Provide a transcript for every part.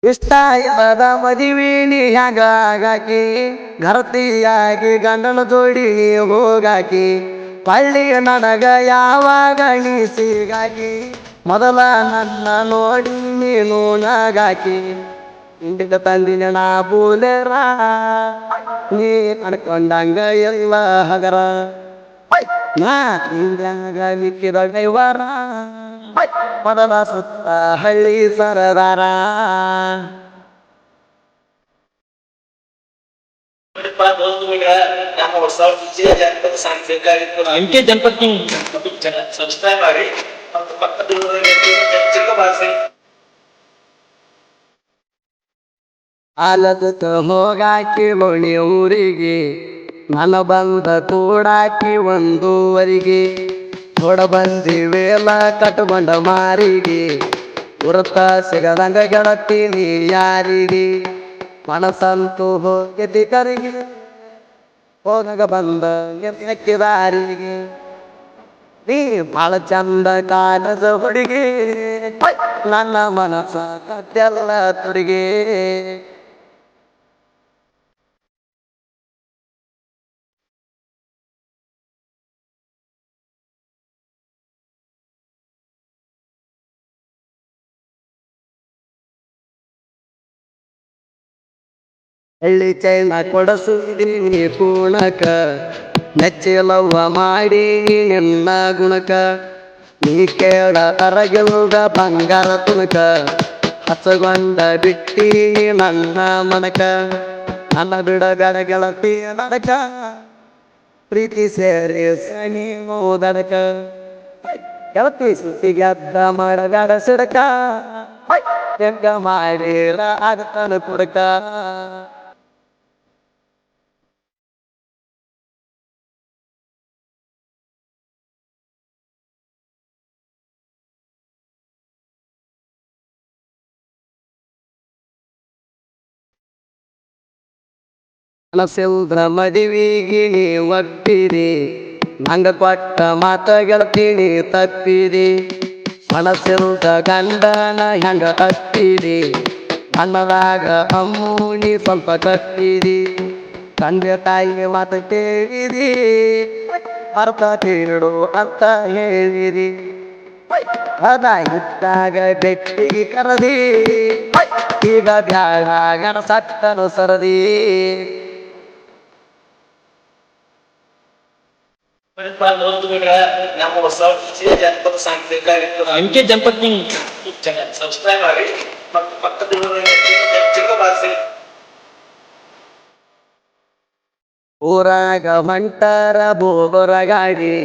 ಇಷ್ಟ ಇಲ್ಲದ ಮದುವೆ ಹ್ಯಾಂಗಾಕಿ ಘರತಿಯಾಗಿ ಗಂಡನ ಜೋಡಿ ಹೋಗಾಕಿ ಪಳ್ಳಿ ನನಗ ಯಾವಾಗ ಸಿಗಾಕಿ ಮೊದಲ ನನ್ನ ನೋಡಿ ನೀನು ನಗಾಕಿ ಇಂಡಿಗ ತಂದಿನ ನಾ ಬೂಲೆರ ನೀ ಅನ್ಕೊಂಡಂಗ ಎಲ್ಲ ಹಗರ ನಾ ಹಿಂಗ ನಿಕ್ಕಿದ ಕೈವಾರ ಮೊದಲ ಸುತ್ತ ಹಳ್ಳಿ ಸರದಾರ MK ಜನಪದ ಕಿಂಗ್ ಸಬ್ಸ್ಕ್ರೈಬ್ ಆಗಿ ಮತ್ತು ಆಲದಕ್ಕ ಹೋಗಾಕಿ ಮಣಿ ಊರಿಗೆ ನನ್ನ ಬಂದ ಕೂಡಾಕಿ ಒಂದೂವರೆಗೆ ನೋಡ ಬಂದಿವೇಲ ಕಟ್ಕೊಂಡ ಮಾರಿಗೆ ಗುರುತ ಸಿಗದಂಗ ಗೆಳತೀನಿ ಯಾರಿಗೆ ಮನಸ್ಸಂತೂ ಹೋಗಿದ್ದಿ ಕರಿಗೆ ಹೋಗಾಗ ಬಂದ ಎಕ್ಕಿದಾರಿಗೆ ನೀ ಭಾಳ ಚಂದ ಕಾಣದ ಹುಡುಗಿ ನನ್ನ ಮನಸ್ಸ ಕತ್ತೆಲ್ಲ ತುಡುಗಿ ಹಳ್ಳಿ ಚೈನ ಕೊಡಸುದೀನಿ ಕೂಣಕ ನೆಚ್ಚಿಲವ್ವ ಮಾಡಿ ನಿನ್ನ ಗುಣಕ ನೀ ಕೇಳ ಅರಗಿಲ್ದ ಬಂಗಾರ ತುಣಕ ಹಚ್ಚಗೊಂಡ ಬಿಟ್ಟಿ ನನ್ನ ಮನಕ ನನ್ನ ಬಿಡಗಡ ಗೆಳತಿ ನಡಕ ಪ್ರೀತಿ ಸೇರಿ ಸನಿ ಮೋದಕ ಗೆಳತಿ ಸುತ್ತಿಗೆದ್ದ ಮಾಡಬೇಡ ಸಿಡಕ ಹೆಂಗ ಮಾಡಿರ ಆಗತನ ಕುಡಕ ಮನಸ್ಸಿಲ್ದ ಮದುವಿಗೆ ನೀ ಒಪ್ಪಿರಿ ನಂಗ ಕೊಟ್ಟ ಮಾತ ಗೆಳತೀನಿ ತಪ್ಪಿರಿ ಮನಸ್ಸಿಲ್ದ ಗಂಡನ ಹೆಂಗ ತಪ್ಪಿರಿ ಅನ್ನದಾಗ ಅಮ್ಮೂನಿ ಸ್ವಲ್ಪ ಕಪ್ಪಿರಿ ತಂದೆ ತಾಯಿಗೆ ಮಾತು ಕೇಳಿರಿ ಅರ್ಥ ತಿರುಡು ಅಂತ ಹೇಳಿರಿ ಅದ ಇದ್ದಾಗ ಬೆಟ್ಟಿಗೆ ಕರದಿ ಈಗ ಬ್ಯಾಗ ಸತ್ತನು ಸರದಿ ನಮ್ಮ ಹೊಸ ಜನಪದ ಸಾಂಸ್ಕೃತಿಕ MK ಜನಪದ ಕಿಂಗ್ ಸಬ್ಸ್ಕ್ರೈಬ್ ಆಗಿ ಮತ್ತು ಊರಾಗ ಹೊಂಟರ ಬೋರ ಗಾಡಿ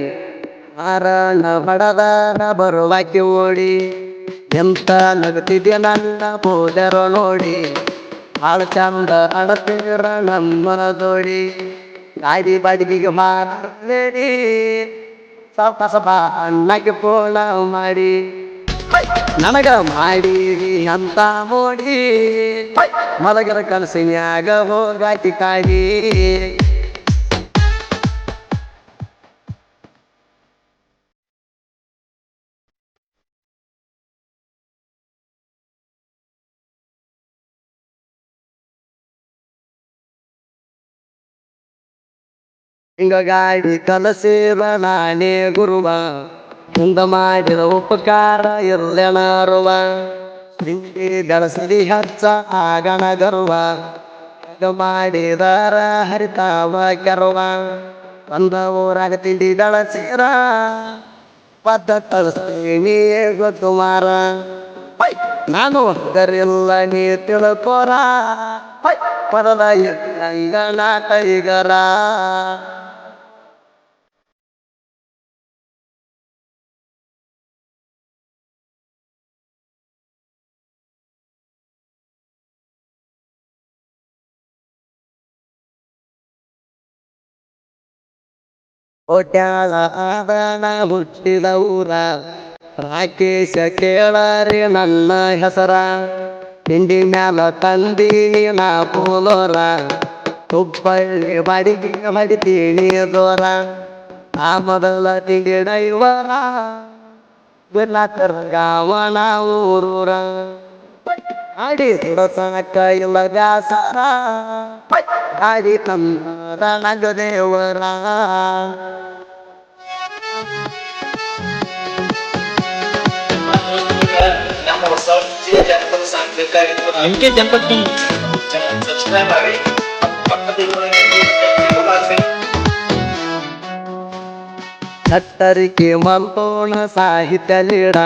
ಮಾರಣ ಬಡದಾರ ಬರುವಾಕಿ ಓಡಿ ಎಂತ ನಗತಿದ್ಯ ನನ್ನ ಪೋದರ ನೋಡಿ ಭಾಳ ಚಂದ ಅಣತೀರ ನಮ್ಮ ದೋಡಿ ಗಾಡಿ ಬಾಡಿಗೆ ಮಾರಿ ಸ್ವಲ್ಪ ಸ್ವಲ್ಪ ಅನ್ನಕ್ಕೆ ಪೋಣ ಮಾಡಿ ನನಗ ಮಾಡಿ ಅಂತ ಮೋಡಿ ಮಲಗರ ಕನಸಿನ್ಯಾಗ ಹೋಗಾಕಿ ಕಾಡಿ ಹಿಂಗ ಗಾಡಿ ಕಲಸಿರ ನಾನೇ ಗುರುವ ಹಿಂದ ಮಾಡಿದ ಉಪಕಾರ ಇರ್ಲೆಣರುವ ತಿಂಡಿ ಬೆಳಸಲಿ ಹಚ್ಚ ಆಗಣ ಗರುವ ಹಿಂಗ ಮಾಡಿದರ ಹರಿತಾವ ಕೆರುವ ಒಂದ ಊರಾಗ ತಿಂಡಿ ಬೆಳಸಿರ ಪದ್ದ ಕಳಿಸ್ತೀನಿ ಗೊತ್ತು ಮಾರ ನಾನು ಗರಿಲ್ಲ ನೀ ತಿಳ್ಕೋರ ಪರದ ಅಂಗಣ ಕೈಗರ ಕೋಟ್ಯಾಳ ಆದಣ ಹುಟ್ಟಿದ ಊರ ರಾಕೇಶ ಕೇಳರಿ ನನ್ನ ಹೆಸರ ತಿಂಡಿ ಮ್ಯಾಲ ತಂದೀನಿ ನಾ ಪೂಲೋರ ತುಪ್ಪಳ್ಳಿ ಬಡಿಗೆ ಮಡಿತೀನಿ ದೋರ ಆ ಮೊದಲ ತಿಂಡಿ ಡೈವರ ಬಿರ್ಲಾಕರ ಗಾವನ ಊರೂರ ಆಡಿ ತುಡಸನಕ್ಕ ಇಲ್ಲ ವ್ಯಾಸರ ಗಾಡಿ ತಮ್ಮ ರಣಗ ದೇವರ ನಮ್ಮ ಹೊಸ ಜನಪದ ಸಾಂಗ್ ಬೇಕಾಗಿತ್ತು ನಿಮ್ಗೆ ಜನಪದ ಸಬ್ಸ್ಕ್ರೈಬ್ ಆಗಿ ಚಟ್ಟರಿಕೆ ಮಲ್ತೋಣ ಸಾಹಿತ್ಯ ಲೀಡ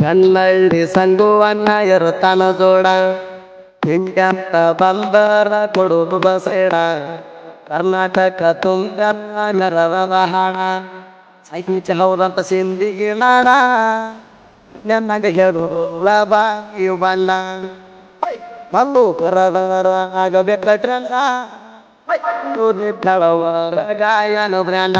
ಕನ್ನಳ್ಳಿ ಸಂಗುವನ್ನ ಇರುತ್ತಾನ ಜೋಡ ಹಿಂಗಂತ ಬಂದರ ಕೊಡುದು ಬಸೇಡ ಕರ್ನಾಟಕ ತುಂಬ ನೆರವದ ಹಾಡ ಸಾಹಿತ್ಯ ಹೌದಂತ ಸಿಂಧಿಗೆ ನಾಡ ನೆನ್ನಗ ಹೇಳುವ ಬಾಯಿ ಬಲ್ಲ ಮಲ್ಲು ಕರದರ ಆಗಬೇಕ ಟ್ರೆಂಡ ಗಾಯನ ಬ್ರ್ಯಾಂಡ